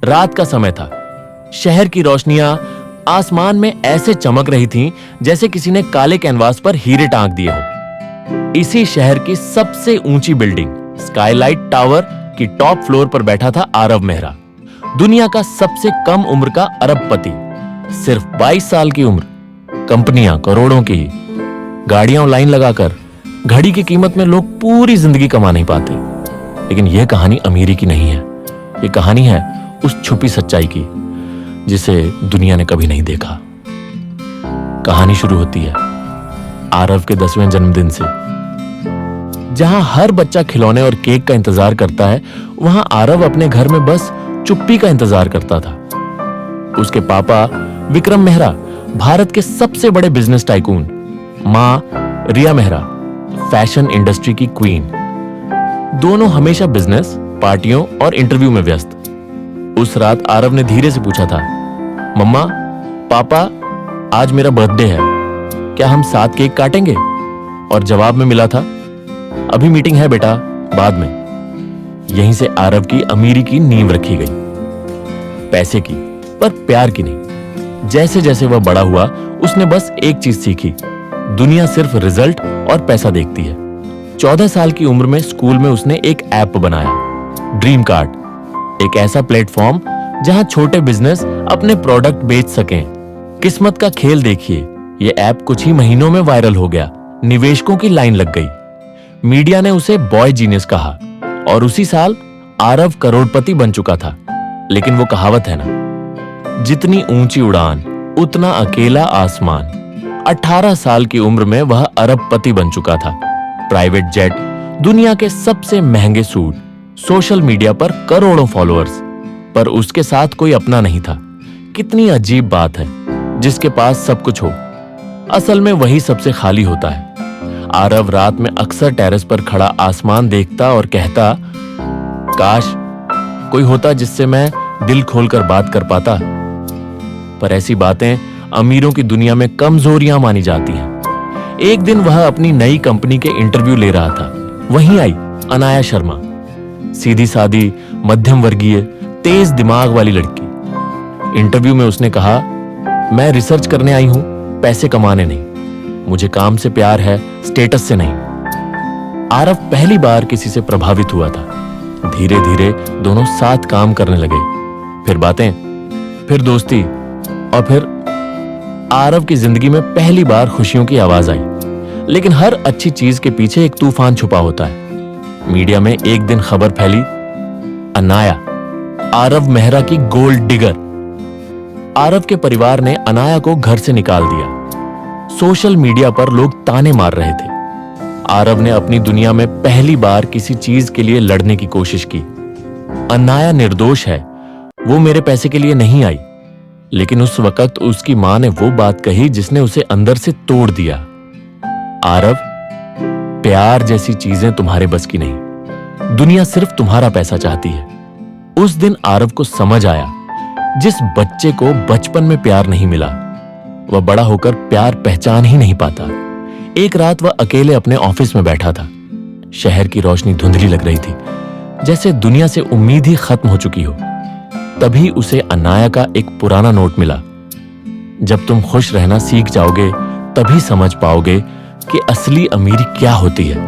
रात का समय था। शहर की रोशनियां आसमान में ऐसे चमक रही थीं जैसे किसी ने काले कैनवास पर हीरे टांक दिए हो। इसी शहर की सबसे ऊंची बिल्डिंग स्काईलाइट टावर की टॉप फ्लोर पर बैठा था आरव मेहरा, दुनिया का सबसे कम उम्र का अरबपति। सिर्फ 22 साल की उम्र, कंपनियां करोड़ों की, गाड़ियां लाइन लगाकर, घड़ी की कीमत में लोग पूरी जिंदगी कमा नहीं पाते। लेकिन यह कहानी अमीरी की नहीं है, यह कहानी है उस छुपी सच्चाई की जिसे दुनिया ने कभी नहीं देखा। कहानी शुरू होती है आरव के 10वें जन्मदिन से। जहां हर बच्चा खिलौने और केक का इंतजार करता है, वहां आरव अपने घर में बस चुप्पी का इंतजार करता था। उसके पापा विक्रम मेहरा भारत के सबसे बड़े बिजनेस टाइकून, मां रिया मेहरा फैशन इंडस्ट्री की क्वीन, दोनों हमेशा बिजनेस, पार्टियों और इंटरव्यू में व्यस्त। उस रात आरव ने धीरे से पूछा था, मम्मा, पापा, आज मेरा बर्थडे है, क्या हम साथ केक काटेंगे? और जवाब में मिला था, अभी मीटिंग है बेटा, बाद में। यहीं से आरव की अमीरी की नींव रखी गई। पैसे की, पर प्यार की नहीं। जैसे जैसे वह बड़ा हुआ, उसने बस एक चीज सीखी, दुनिया सिर्फ रिजल्ट और पैसा देखती है। 14 साल की उम्र में स्कूल में उसने एक ऐप बनाया, ड्रीम कार्ड, एक ऐसा प्लेटफॉर्म जहां छोटे बिजनेस अपने प्रोडक्ट बेच सकें। किस्मत का खेल देखिए, यह ऐप कुछ ही महीनों में वायरल हो गया, निवेशकों की लाइन लग गई। मीडिया ने उसे बॉय जीनियस कहा और उसी साल आरव करोड़पति बन चुका था। लेकिन वो कहावत है ना, जितनी ऊंची उड़ान उतना अकेला आसमान। 18 साल की उम्र में वह अरबपति बन चुका था। प्राइवेट जेट, दुनिया के सबसे महंगे सूट, सोशल मीडिया पर करोड़ों फॉलोअर्स, पर उसके साथ कोई अपना नहीं था। कितनी अजीब बात है, जिसके पास सब कुछ हो, असल में वही सबसे खाली होता है। आरव रात में अक्सर टेरेस पर खड़ा आसमान देखता और कहता, काश कोई होता जिससे मैं दिल खोलकर बात कर पाता। पर ऐसी बातें अमीरों की दुनिया में कमजोरियां मानी जाती हैं। एक दिन वह अपनी नई कंपनी के इंटरव्यू ले रहा था। वहीं आई अनाया शर्मा, सीधी सादी, मध्यम वर्गीय, तेज दिमाग वाली लड़की। इंटरव्यू में उसने कहा, मैं रिसर्च करने आई हूं, पैसे कमाने नहीं। मुझे काम से प्यार है, स्टेटस से नहीं। आरव पहली बार किसी से प्रभावित हुआ था। धीरे धीरे दोनों साथ काम करने लगे, फिर बातें, फिर दोस्ती, और फिर आरव की जिंदगी में पहली बार खुशियों की आवाज आई। लेकिन हर अच्छी चीज के पीछे एक तूफान छुपा होता है। मीडिया में एक दिन खबर फैली, अनाया आरव मेहरा की गोल्ड डिगर। आरव के परिवार ने अनाया को घर से निकाल दिया। सोशल मीडिया पर लोग ताने मार रहे थे। आरव ने अपनी दुनिया में पहली बार किसी चीज के लिए लड़ने की कोशिश की। अनाया निर्दोष है, वो मेरे पैसे के लिए नहीं आई। लेकिन उस वक्त उसकी मां ने वो बात कही जिसने उसे अंदर से तोड़ दिया। आरव, प्यार जैसी चीजें तुम्हारे बस की नहीं, दुनिया सिर्फ तुम्हारा पैसा चाहती है। उस दिन आरव को समझ आया, जिस बच्चे को बचपन में प्यार नहीं मिला, वह बड़ा होकर प्यार पहचान ही नहीं पाता। एक रात वह अकेले अपने ऑफिस में बैठा था। शहर की रोशनी धुंधली लग रही थी, जैसे दुनिया से उम्मीद ही खत्म हो चुकी हो। तभी उसे अनाया का एक पुराना नोट मिला, जब तुम खुश रहना सीख जाओगे तभी समझ पाओगे कि असली अमीरी क्या होती है।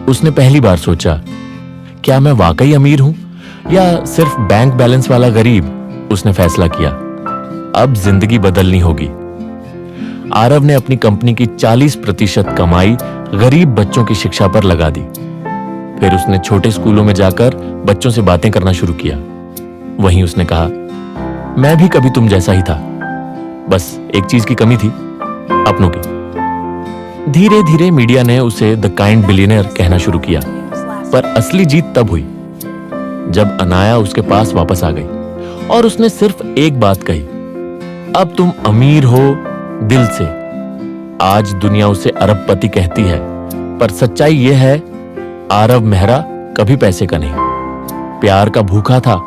उसने पहली बार सोचा, क्या मैं वाकई अमीर हूं या सिर्फ बैंक बैलेंस वाला गरीब? उसने फैसला किया, अब जिंदगी बदलनी होगी। आरव ने अपनी कंपनी की 40% कमाई गरीब बच्चों की शिक्षा पर लगा दी। फिर उसने छोटे स्कूलों में जाकर बच्चों से बातें करना शुरू किया। वहीं उसने कहा, मैं भी कभी तुम जैसा ही था, बस एक चीज की कमी थी, अपनों की। धीरे धीरे मीडिया ने उसे द काइंड बिलियनर कहना शुरू किया। पर असली जीत तब हुई जब अनाया उसके पास वापस आ गई और उसने सिर्फ एक बात कही, अब तुम अमीर हो दिल से। आज दुनिया उसे अरबपति कहती है, पर सच्चाई यह है, आरव मेहरा कभी पैसे का नहीं, प्यार का भूखा था